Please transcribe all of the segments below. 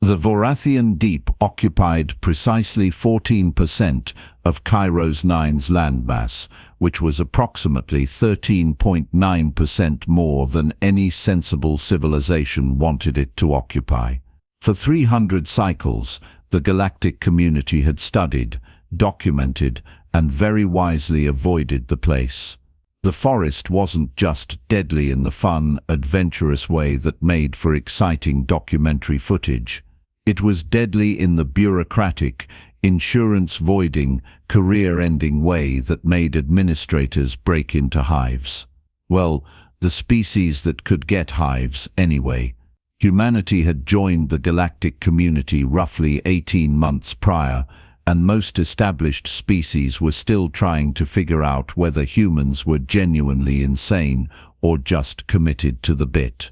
The Vorathian Deep occupied precisely 14% of Kairos 9's landmass, which was approximately 13.9% more than any sensible civilization wanted it to occupy. For 300 cycles, the galactic community had studied, documented, and very wisely avoided the place. The forest wasn't just deadly in the fun, adventurous way that made for exciting documentary footage. It was deadly in the bureaucratic, insurance-voiding, career-ending way that made administrators break into hives. Well, the species that could get hives anyway. Humanity had joined the galactic community roughly 18 months prior, and most established species were still trying to figure out whether humans were genuinely insane or just committed to the bit.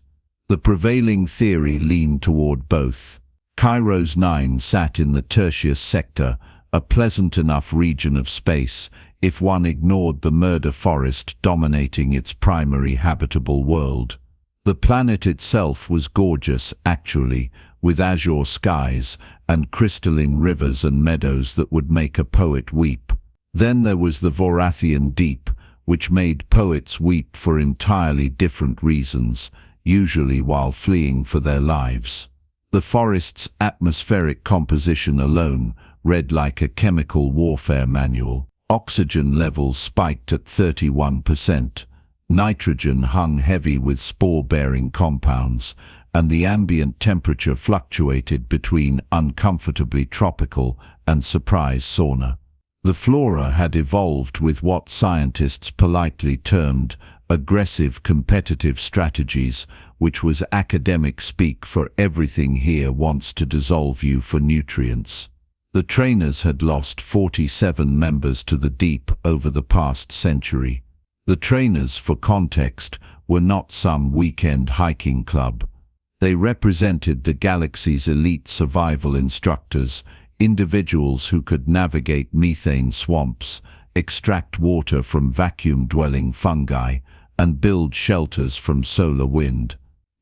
The prevailing theory leaned toward both. Kairos 9 sat in the Tertius sector, a pleasant enough region of space, if one ignored the murder forest dominating its primary habitable world. The planet itself was gorgeous, actually, with azure skies and crystalline rivers and meadows that would make a poet weep. Then there was the Vorathian Deep, which made poets weep for entirely different reasons, usually while fleeing for their lives. The forest's atmospheric composition alone read like a chemical warfare manual. Oxygen levels spiked at 31%, nitrogen hung heavy with spore-bearing compounds, and the ambient temperature fluctuated between uncomfortably tropical and surprise sauna. The flora had evolved with what scientists politely termed aggressive competitive strategies, which was academic speak for everything here wants to dissolve you for nutrients. The trainers had lost 47 members to the deep over the past century. The trainers, for context, were not some weekend hiking club. They represented the galaxy's elite survival instructors, individuals who could navigate methane swamps, extract water from vacuum-dwelling fungi, and build shelters from solar wind.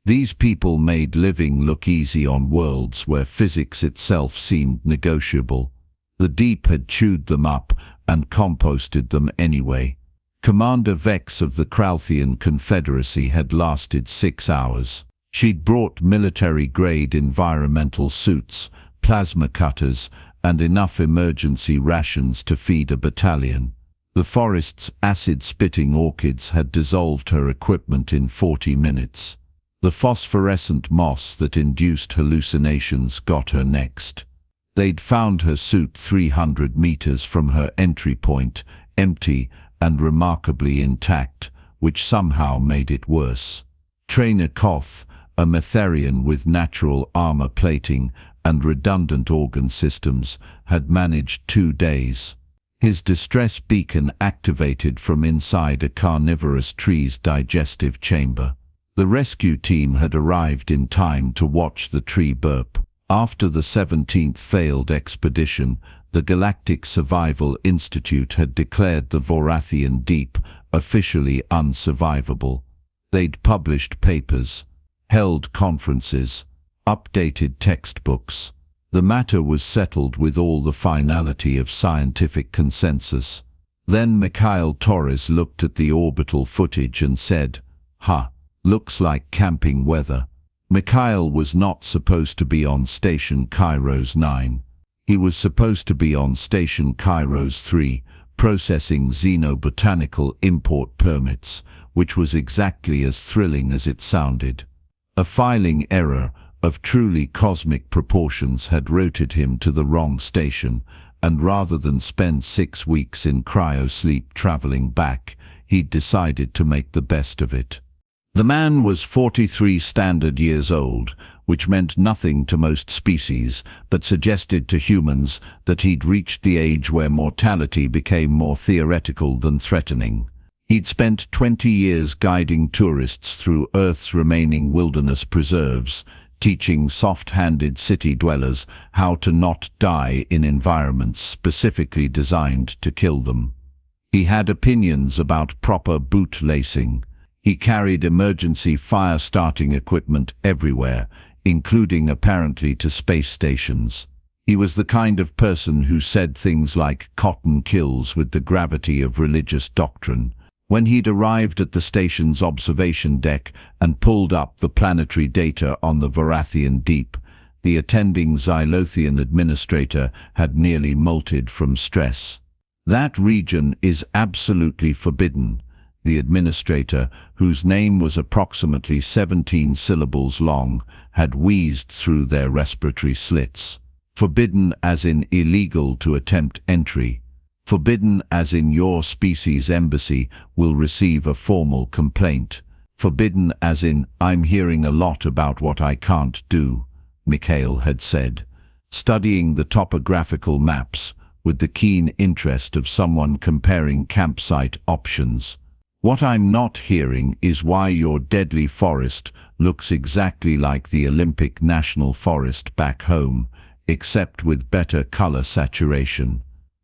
These people made living look easy on worlds where physics itself seemed negotiable. The deep had chewed them up and composted them anyway. Commander Vex of the Vorathian Confederacy had lasted 6 hours. She'd brought military-grade environmental suits, plasma cutters, and enough emergency rations to feed a battalion. The forest's acid-spitting orchids had dissolved her equipment in 40 minutes. The phosphorescent moss that induced hallucinations got her next. They'd found her suit 300 meters from her entry point, empty and remarkably intact, which somehow made it worse. Trainer Koth, a Vatheian with natural armor plating and redundant organ systems, had managed 2 days. His distress beacon activated from inside a carnivorous tree's digestive chamber. The rescue team had arrived in time to watch the tree burp. After the 17th failed expedition, the Galactic Survival Institute had declared the Vorathian Deep officially unsurvivable. They'd published papers, held conferences, updated textbooks. The matter was settled with all the finality of scientific consensus. Then Mikhail Torres looked at the orbital footage and said, looks like camping weather." Mikhail was not supposed to be on Station Kairos 9. He was supposed to be on Station Kairos 3, processing xenobotanical import permits, which was exactly as thrilling as it sounded. A filing error of truly cosmic proportions had routed him to the wrong station, and rather than spend 6 weeks in cryosleep traveling back, he'd decided to make the best of it. The man was 43 standard years old, which meant nothing to most species, but suggested to humans that he'd reached the age where mortality became more theoretical than threatening. He'd spent 20 years guiding tourists through Earth's remaining wilderness preserves, teaching soft-handed city dwellers how to not die in environments specifically designed to kill them. He had opinions about proper boot lacing. He carried emergency fire-starting equipment everywhere, including apparently to space stations. He was the kind of person who said things like "cotton kills" with the gravity of religious doctrine. When he'd arrived at the station's observation deck and pulled up the planetary data on the Vorathian Deep, the attending Xylothian administrator had nearly molted from stress. "That region is absolutely forbidden," the administrator, whose name was approximately 17 syllables long, had wheezed through their respiratory slits. "Forbidden as in illegal to attempt entry. Forbidden as in your species' embassy will receive a formal complaint. Forbidden as in I'm hearing a lot about what I can't do," Mikhail had said, studying the topographical maps with the keen interest of someone comparing campsite options. "What I'm not hearing is why your deadly forest looks exactly like the Olympic National Forest back home, except with better color saturation."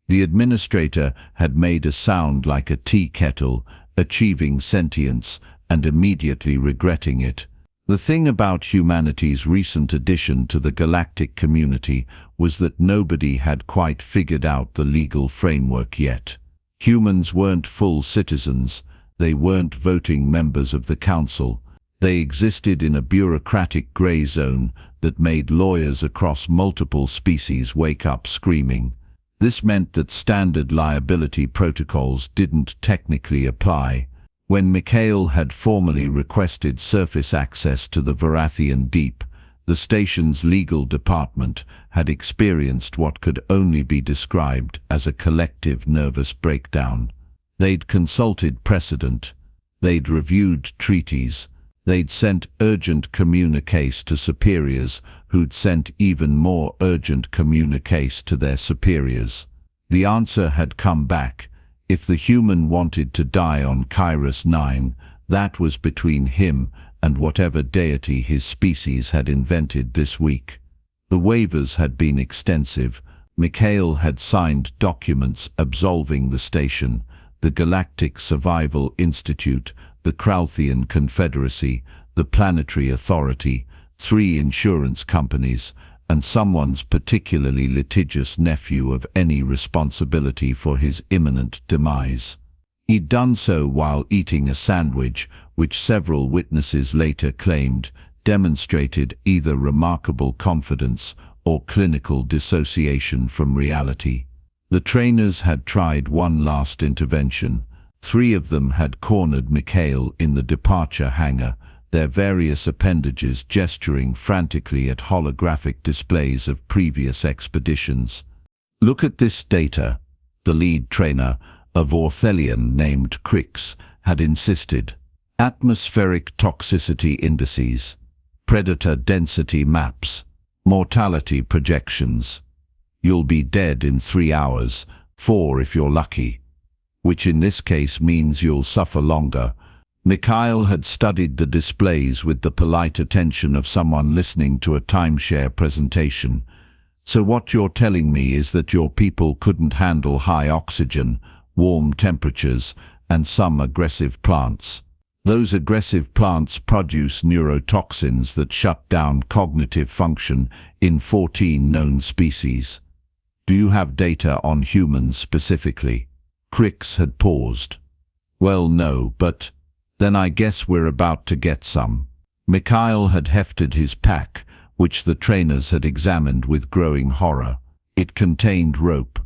The administrator had made a sound like a tea kettle, achieving sentience and immediately regretting it. The thing about humanity's recent addition to the galactic community was that nobody had quite figured out the legal framework yet. Humans weren't full citizens, they weren't voting members of the council. They existed in a bureaucratic gray zone that made lawyers across multiple species wake up screaming. This meant that standard liability protocols didn't technically apply. When Mikhail had formally requested surface access to the Vorathian Deep, the station's legal department had experienced what could only be described as a collective nervous breakdown. They'd consulted precedent, they'd reviewed treaties, they'd sent urgent communiques to superiors who'd sent even more urgent communiques to their superiors. The answer had come back. If the human wanted to die on Kairos 9, that was between him and whatever deity his species had invented this week. The waivers had been extensive. Mikhail had signed documents absolving the station, the Galactic Survival Institute, the Vorathian Confederacy, the Planetary Authority, 3 insurance companies, and someone's particularly litigious nephew of any responsibility for his imminent demise. He'd done so while eating a sandwich, which several witnesses later claimed demonstrated either remarkable confidence or clinical dissociation from reality. The trainers had tried one last intervention. 3 of them had cornered Mikhail in the departure hangar, their various appendages gesturing frantically at holographic displays of previous expeditions. "Look at this data," the lead trainer, a Vorathelian named Crix, had insisted. "Atmospheric toxicity indices, predator density maps, mortality projections. You'll be dead in 3 hours, 4 if you're lucky. Which in this case means you'll suffer longer." Mikhail had studied the displays with the polite attention of someone listening to a timeshare presentation. "So what you're telling me is that your people couldn't handle high oxygen, warm temperatures, and some aggressive plants. Those aggressive plants produce neurotoxins that shut down cognitive function in 14 known species. Do you have data on humans specifically?" Crix had paused. "Well, no, but then I guess we're about to get some." Mikhail had hefted his pack, which the trainers had examined with growing horror. It contained rope,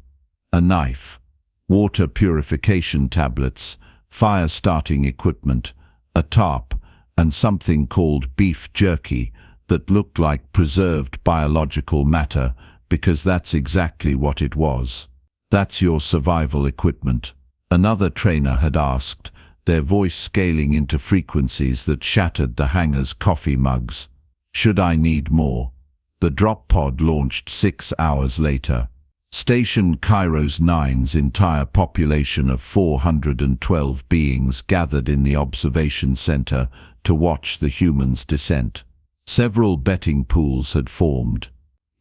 a knife, water purification tablets, fire-starting equipment, a tarp, and something called beef jerky that looked like preserved biological matter, because that's exactly what it was. "That's your survival equipment?" another trainer had asked, their voice scaling into frequencies that shattered the hangar's coffee mugs. "Should I need more?" The drop pod launched 6 hours later. Station Kairos 9's entire population of 412 beings gathered in the observation center to watch the humans' descent. Several betting pools had formed.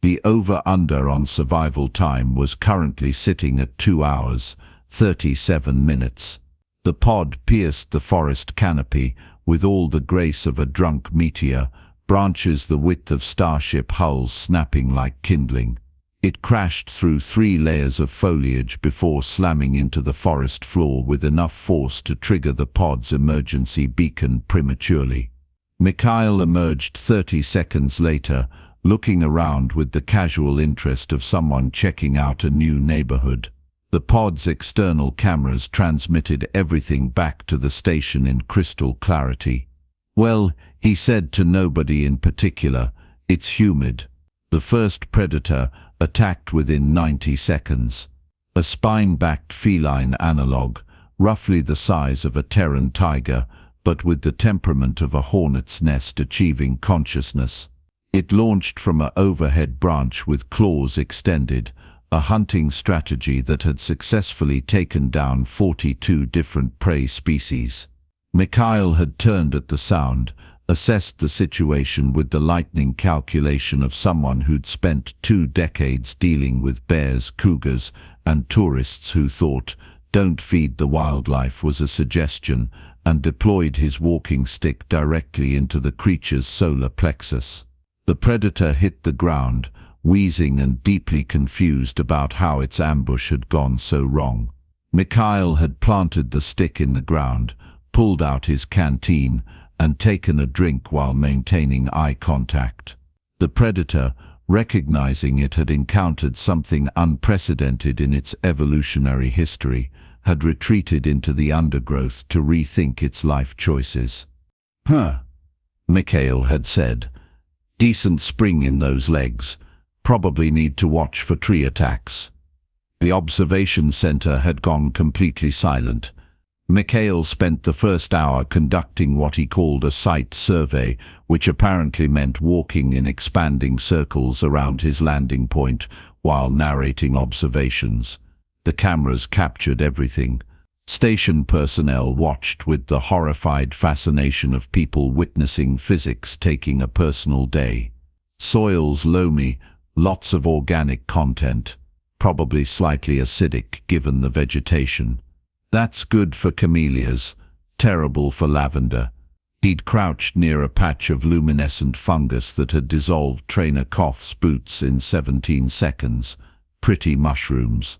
The over-under on survival time was currently sitting at 2 hours, 37 minutes. The pod pierced the forest canopy with all the grace of a drunk meteor, branches the width of starship hulls snapping like kindling. It crashed through 3 layers of foliage before slamming into the forest floor with enough force to trigger the pod's emergency beacon prematurely. Mikhail emerged 30 seconds later, looking around with the casual interest of someone checking out a new neighborhood. The pod's external cameras transmitted everything back to the station in crystal clarity. "Well," he said to nobody in particular, "it's humid." The first predator attacked within 90 seconds. A spine-backed feline analog, roughly the size of a Terran tiger, but with the temperament of a hornet's nest achieving consciousness. It launched from an overhead branch with claws extended, a hunting strategy that had successfully taken down 42 different prey species. Mikhail had turned at the sound, assessed the situation with the lightning calculation of someone who'd spent 2 decades dealing with bears, cougars, and tourists who thought, "Don't feed the wildlife" was a suggestion, and deployed his walking stick directly into the creature's solar plexus. The predator hit the ground, wheezing and deeply confused about how its ambush had gone so wrong. Mikhail had planted the stick in the ground, pulled out his canteen, and taken a drink while maintaining eye contact. The predator, recognizing it had encountered something unprecedented in its evolutionary history, had retreated into the undergrowth to rethink its life choices. Mikhail had said. "Decent spring in those legs. Probably need to watch for tree attacks." The observation center had gone completely silent. Mikhail spent the first hour conducting what he called a site survey, which apparently meant walking in expanding circles around his landing point while narrating observations. The cameras captured everything. Station personnel watched with the horrified fascination of people witnessing physics taking a personal day. Soils loamy, lots of organic content, probably slightly acidic given the vegetation. That's good for camellias, terrible for lavender. He'd crouched near a patch of luminescent fungus that had dissolved Trainer Koth's boots in 17 seconds. Pretty mushrooms.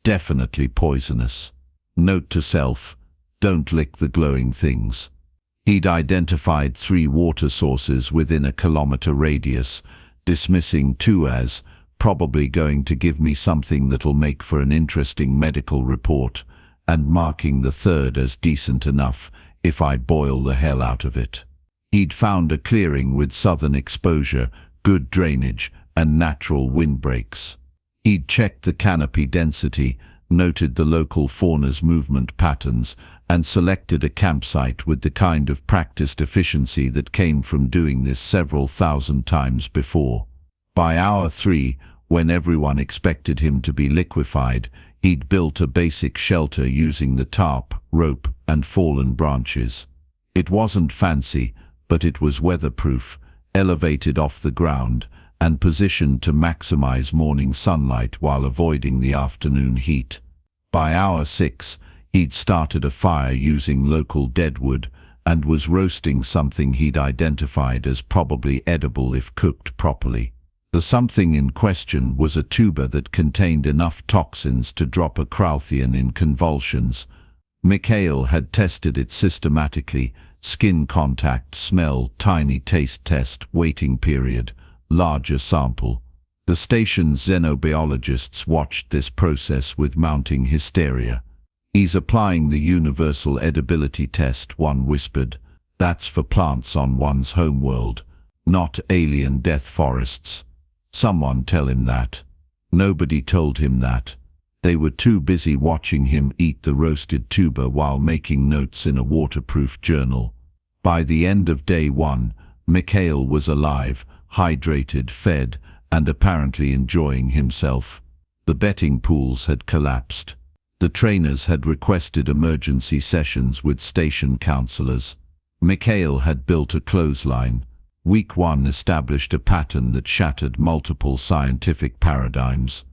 Definitely poisonous. Note to self, don't lick the glowing things. He'd identified 3 water sources within a kilometer radius, dismissing 2 as probably going to give me something that'll make for an interesting medical report, and marking the 3rd as decent enough if I boil the hell out of it. He'd found a clearing with southern exposure, good drainage, and natural windbreaks. He'd checked the canopy density, noted the local fauna's movement patterns, and selected a campsite with the kind of practiced efficiency that came from doing this several thousand times before. By hour 3, when everyone expected him to be liquefied, he'd built a basic shelter using the tarp, rope, and fallen branches. It wasn't fancy, but it was weatherproof, elevated off the ground, and positioned to maximize morning sunlight while avoiding the afternoon heat. By hour 6, he'd started a fire using local deadwood and was roasting something he'd identified as probably edible if cooked properly. The something in question was a tuber that contained enough toxins to drop a Vorathian in convulsions. Mikhail had tested it systematically: skin contact, smell, tiny taste test, waiting period, larger sample. The station's xenobiologists watched this process with mounting hysteria. "He's applying the universal edibility test," one whispered. "That's for plants on one's homeworld, not alien death forests." Someone tell him that. Nobody told him that. They were too busy watching him eat the roasted tuber while making notes in a waterproof journal. By the end of day 1, Mikhail was alive, hydrated, fed, and apparently enjoying himself. The betting pools had collapsed. The trainers had requested emergency sessions with station counselors. Mikhail had built a clothesline. Week 1 established a pattern that shattered multiple scientific paradigms.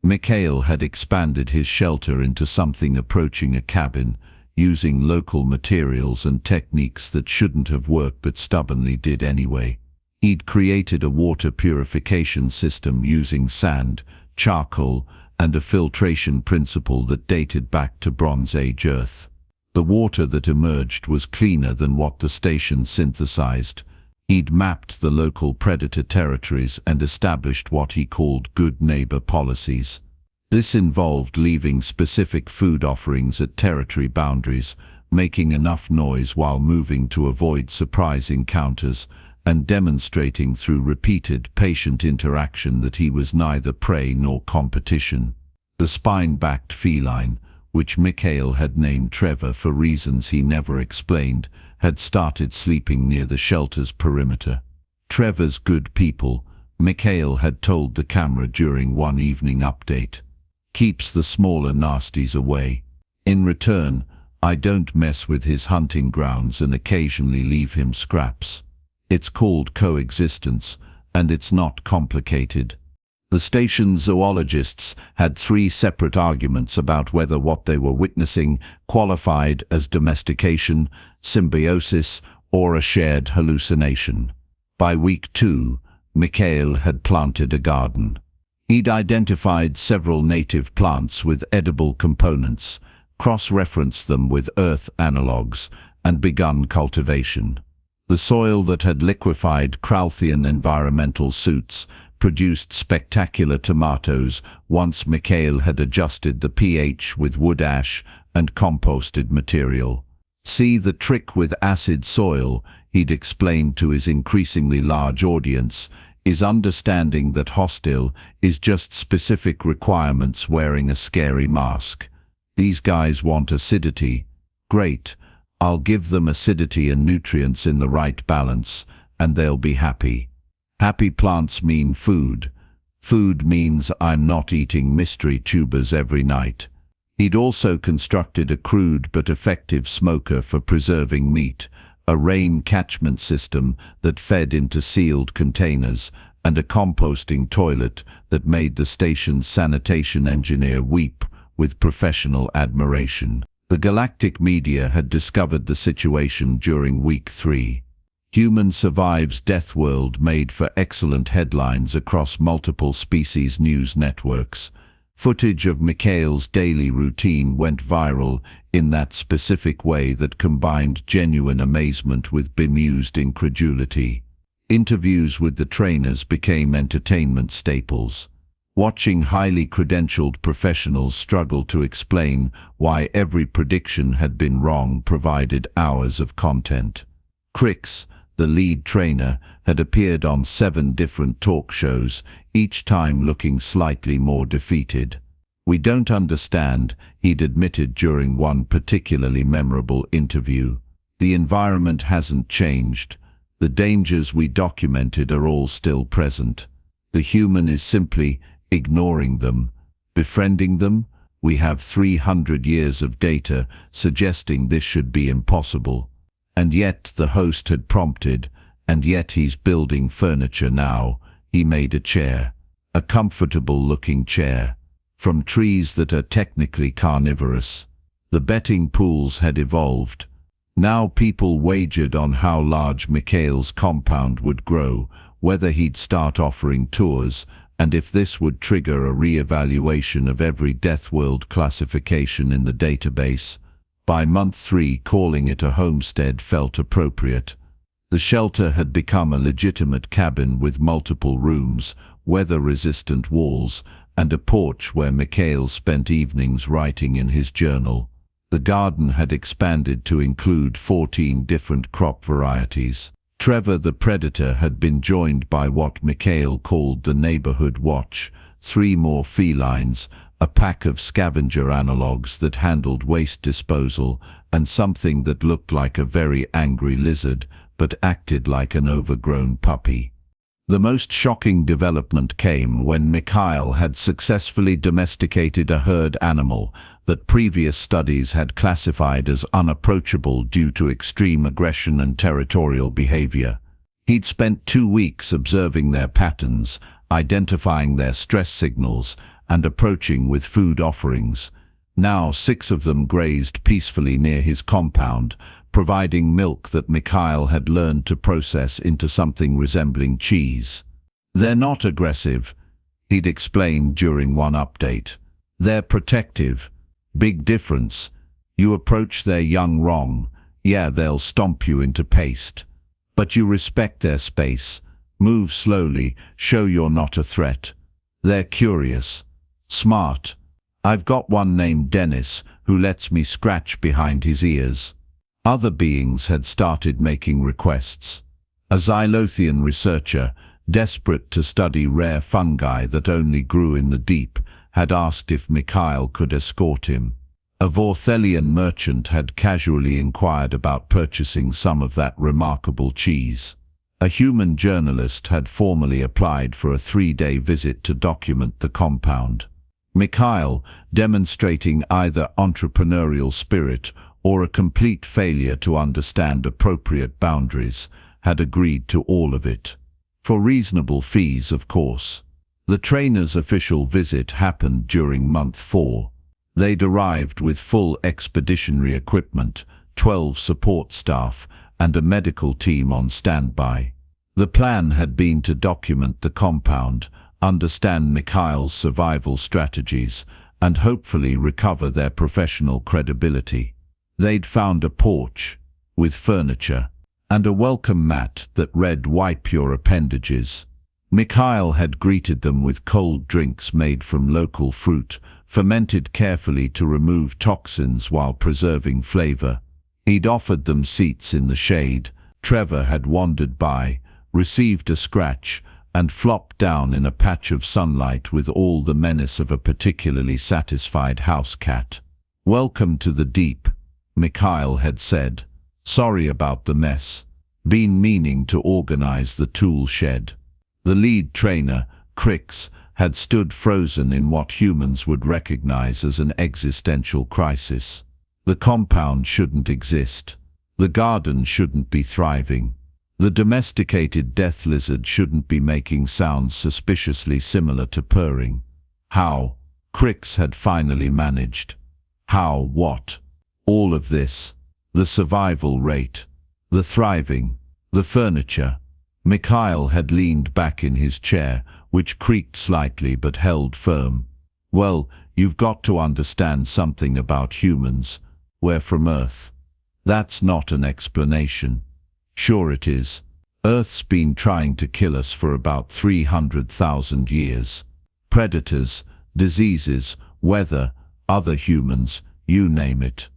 Mikhail had expanded his shelter into something approaching a cabin, using local materials and techniques that shouldn't have worked but stubbornly did anyway. He'd created a water purification system using sand, charcoal, and a filtration principle that dated back to Bronze Age Earth. The water that emerged was cleaner than what the station synthesized. He'd mapped the local predator territories and established what he called good neighbor policies. This involved leaving specific food offerings at territory boundaries, making enough noise while moving to avoid surprise encounters, and demonstrating through repeated, patient interaction that he was neither prey nor competition. The spine-backed feline, which Mikhail had named Trevor for reasons he never explained, had started sleeping near the shelter's perimeter. Trevor's good people, Mikhail had told the camera during one evening update, keeps the smaller nasties away. In return, I don't mess with his hunting grounds and occasionally leave him scraps. It's called coexistence, and it's not complicated. The station's zoologists had 3 separate arguments about whether what they were witnessing qualified as domestication, symbiosis, or a shared hallucination. By week 2, Mikhail had planted a garden. He'd identified several native plants with edible components, cross-referenced them with Earth analogues, and begun cultivation. The soil that had liquefied Vorathian environmental suits produced spectacular tomatoes once Mikhail had adjusted the pH with wood ash and composted material. See, the trick with acid soil, he'd explained to his increasingly large audience, is understanding that hostile is just specific requirements wearing a scary mask. These guys want acidity. Great, I'll give them acidity and nutrients in the right balance, and they'll be happy. Happy plants mean food. Food means I'm not eating mystery tubers every night. He'd also constructed a crude but effective smoker for preserving meat, a rain catchment system that fed into sealed containers, and a composting toilet that made the station's sanitation engineer weep with professional admiration. The galactic media had discovered the situation during week 3. Human Survives Death World made for excellent headlines across multiple species news networks. Footage of Mikhail's daily routine went viral in that specific way that combined genuine amazement with bemused incredulity. Interviews with the trainers became entertainment staples. Watching highly credentialed professionals struggle to explain why every prediction had been wrong provided hours of content. Crix, the lead trainer, had appeared on 7 different talk shows, each time looking slightly more defeated. We don't understand, he'd admitted during one particularly memorable interview. The environment hasn't changed. The dangers we documented are all still present. The human is simply ignoring them. Befriending them? We have 300 years of data suggesting this should be impossible. And yet the host had prompted, and yet he's building furniture now. He made a chair. A comfortable-looking chair. From trees that are technically carnivorous. The betting pools had evolved. Now people wagered on how large Mikhail's compound would grow, whether he'd start offering tours, and if this would trigger a re-evaluation of every Death World classification in the database. By month 3, calling it a homestead felt appropriate. The shelter had become a legitimate cabin with multiple rooms, weather-resistant walls, and a porch where Mikhail spent evenings writing in his journal. The garden had expanded to include 14 different crop varieties. Trevor the Predator had been joined by what Mikhail called the Neighborhood Watch, 3 more felines, a pack of scavenger analogues that handled waste disposal, and something that looked like a very angry lizard, but acted like an overgrown puppy. The most shocking development came when Mikhail had successfully domesticated a herd animal that previous studies had classified as unapproachable due to extreme aggression and territorial behavior. He'd spent 2 weeks observing their patterns, identifying their stress signals, and approaching with food offerings. Now 6 of them grazed peacefully near his compound, providing milk that Mikhail had learned to process into something resembling cheese. "They're not aggressive," he'd explained during one update. "They're protective. Big difference. You approach their young wrong, yeah, they'll stomp you into paste. But you respect their space. Move slowly, show you're not a threat. They're curious. Smart. I've got one named Dennis who lets me scratch behind his ears." Other beings had started making requests. A Xylothian researcher, desperate to study rare fungi that only grew in the deep, had asked if Mikhail could escort him. A Vorathian merchant had casually inquired about purchasing some of that remarkable cheese. A human journalist had formally applied for a 3-day visit to document the compound. Mikhail, demonstrating either entrepreneurial spirit or a complete failure to understand appropriate boundaries, had agreed to all of it. For reasonable fees, of course. The trainer's official visit happened during month 4. They'd arrived with full expeditionary equipment, 12 support staff, and a medical team on standby. The plan had been to document the compound, understand Mikhail's survival strategies, and hopefully recover their professional credibility. They'd found a porch, with furniture, and a welcome mat that read "Wipe your appendages." Mikhail had greeted them with cold drinks made from local fruit, fermented carefully to remove toxins while preserving flavor. He'd offered them seats in the shade. Trevor had wandered by, received a scratch, and flopped down in a patch of sunlight with all the menace of a particularly satisfied house cat. "Welcome to the deep," Mikhail had said. "Sorry about the mess. Been meaning to organize the tool shed." The lead trainer, Crix, had stood frozen in what humans would recognize as an existential crisis. The compound shouldn't exist. The garden shouldn't be thriving. The domesticated death lizard shouldn't be making sounds suspiciously similar to purring. How? Crix had finally managed. How what? All of this. The survival rate. The thriving. The furniture. Mikhail had leaned back in his chair, which creaked slightly but held firm. "Well, you've got to understand something about humans. We're from Earth. That's not an explanation." "Sure it is. Earth's been trying to kill us for about 300,000 years. Predators, diseases, weather, other humans, you name it.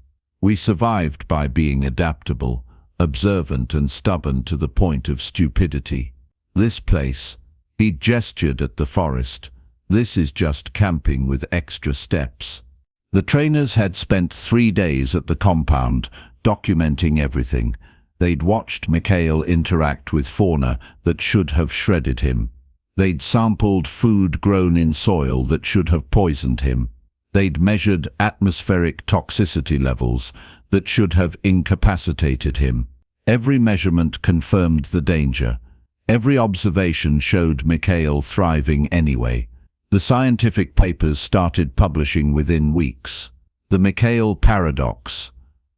We survived by being adaptable, observant and stubborn to the point of stupidity. This place," he gestured at the forest, "this is just camping with extra steps." The trainers had spent 3 days at the compound, documenting everything. They'd watched Mikhail interact with fauna that should have shredded him. They'd sampled food grown in soil that should have poisoned him. They'd measured atmospheric toxicity levels that should have incapacitated him. Every measurement confirmed the danger. Every observation showed Mikhail thriving anyway. The scientific papers started publishing within weeks. The Mikhail paradox.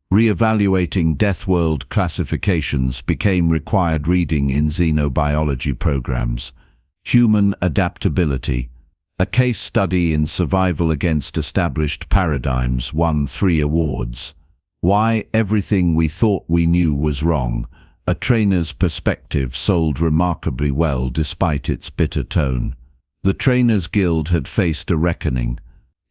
Re-evaluating death world classifications became required reading in xenobiology programs. Human adaptability. A case study in survival against established paradigms won 3 awards. Why everything we thought we knew was wrong. A trainer's perspective sold remarkably well despite its bitter tone. The Trainers Guild had faced a reckoning.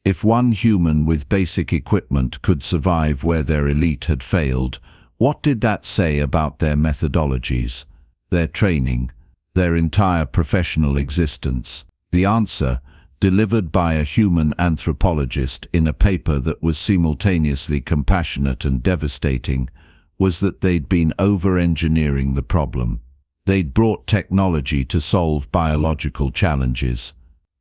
If one human with basic equipment could survive where their elite had failed, what did that say about their methodologies, their training, their entire professional existence? The answer, delivered by a human anthropologist in a paper that was simultaneously compassionate and devastating, was that they'd been over-engineering the problem. They'd brought technology to solve biological challenges.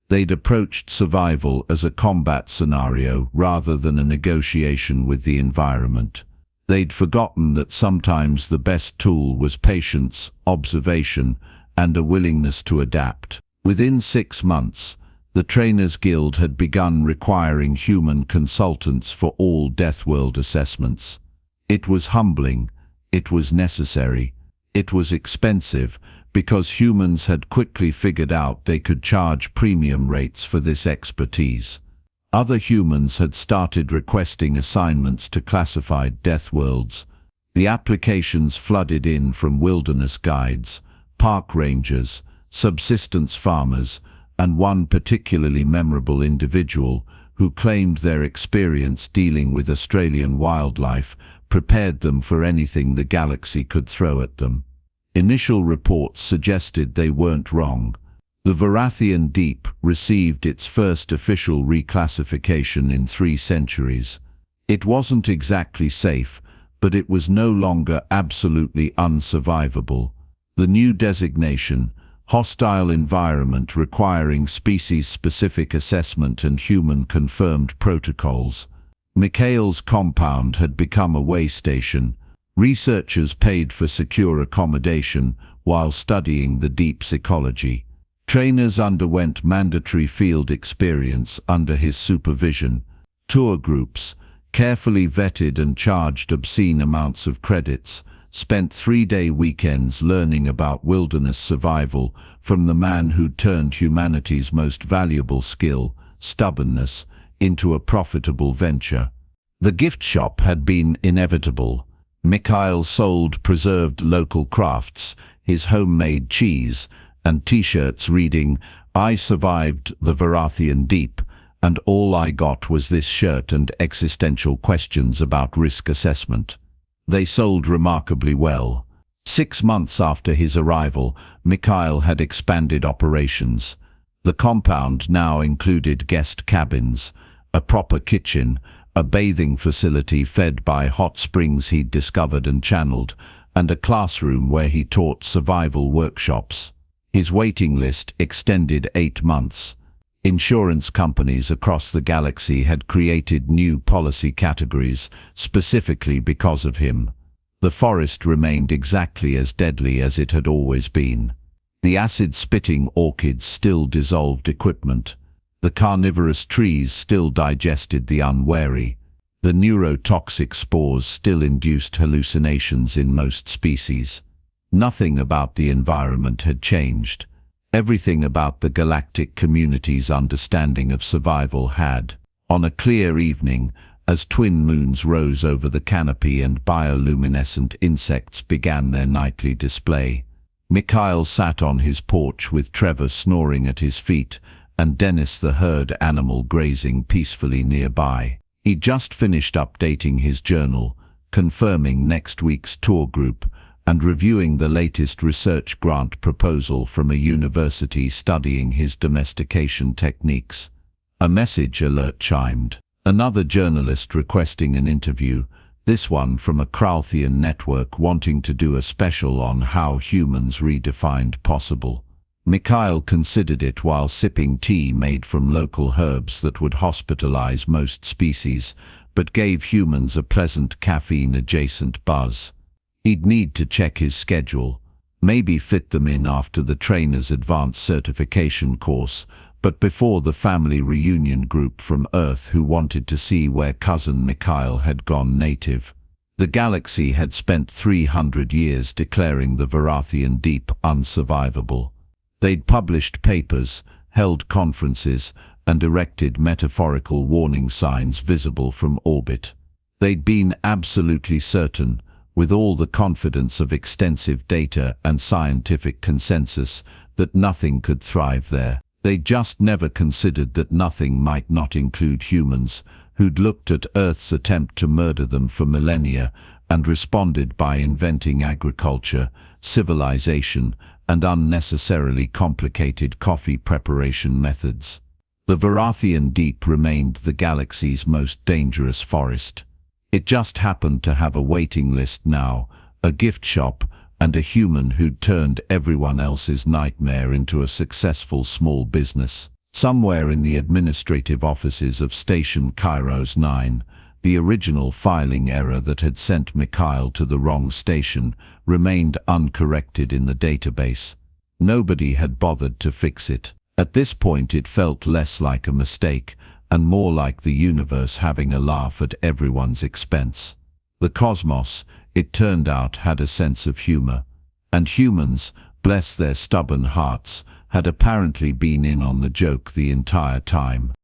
They'd approached survival as a combat scenario rather than a negotiation with the environment. They'd forgotten that sometimes the best tool was patience, observation, and a willingness to adapt. Within 6 months, The Trainers Guild had begun requiring human consultants for all Deathworld assessments. It was humbling, it was necessary, it was expensive, because humans had quickly figured out they could charge premium rates for this expertise. Other humans had started requesting assignments to classified Deathworlds. The applications flooded in from wilderness guides, park rangers, subsistence farmers, and one particularly memorable individual who claimed their experience dealing with Australian wildlife prepared them for anything the galaxy could throw at them. Initial reports suggested they weren't wrong. The Vorathian Deep received its first official reclassification in 3 centuries. It wasn't exactly safe, but it was no longer absolutely unsurvivable. The new designation, hostile environment requiring species-specific assessment and human-confirmed protocols. Mikhail's compound had become a way station. Researchers paid for secure accommodation while studying the deep's ecology. Trainers underwent mandatory field experience under his supervision. Tour groups, carefully vetted and charged obscene amounts of credits, spent 3-day weekends learning about wilderness survival from the man who'd turned humanity's most valuable skill, stubbornness, into a profitable venture. The gift shop had been inevitable. Mikhail sold preserved local crafts, his homemade cheese, and t-shirts reading, "I survived the Vorathian Deep, and all I got was this shirt and existential questions about risk assessment." They sold remarkably well. 6 months after his arrival, Mikhail had expanded operations. The compound now included guest cabins, a proper kitchen, a bathing facility fed by hot springs he'd discovered and channeled, and a classroom where he taught survival workshops. His waiting list extended 8 months. Insurance companies across the galaxy had created new policy categories specifically because of him. The forest remained exactly as deadly as it had always been. The acid-spitting orchids still dissolved equipment. The carnivorous trees still digested the unwary. The neurotoxic spores still induced hallucinations in most species. Nothing about the environment had changed. Everything about the galactic community's understanding of survival had. On a clear evening, as twin moons rose over the canopy and bioluminescent insects began their nightly display, Mikhail sat on his porch with Trevor snoring at his feet and Dennis the herd animal grazing peacefully nearby. He'd just finished updating his journal, confirming next week's tour group, and reviewing the latest research grant proposal from a university studying his domestication techniques. A message alert chimed. Another journalist requesting an interview, this one from a Vorathian network wanting to do a special on how humans redefined possible. Mikhail considered it while sipping tea made from local herbs that would hospitalize most species, but gave humans a pleasant caffeine-adjacent buzz. He'd need to check his schedule, maybe fit them in after the trainer's advanced certification course, but before the family reunion group from Earth who wanted to see where cousin Mikhail had gone native. The galaxy had spent 300 years declaring the Vorathian Deep unsurvivable. They'd published papers, held conferences, and erected metaphorical warning signs visible from orbit. They'd been absolutely certain, with all the confidence of extensive data and scientific consensus, that nothing could thrive there. They just never considered that nothing might not include humans, who'd looked at Earth's attempt to murder them for millennia and responded by inventing agriculture, civilization, and unnecessarily complicated coffee preparation methods. The Vorathian Deep remained the galaxy's most dangerous forest. It just happened to have a waiting list now, a gift shop, and a human who'd turned everyone else's nightmare into a successful small business. Somewhere in the administrative offices of Station Kairos 9, the original filing error that had sent Mikhail to the wrong station remained uncorrected in the database. Nobody had bothered to fix it. At this point it felt less like a mistake and more like the universe having a laugh at everyone's expense. The cosmos, it turned out, had a sense of humor, and humans, bless their stubborn hearts, had apparently been in on the joke the entire time.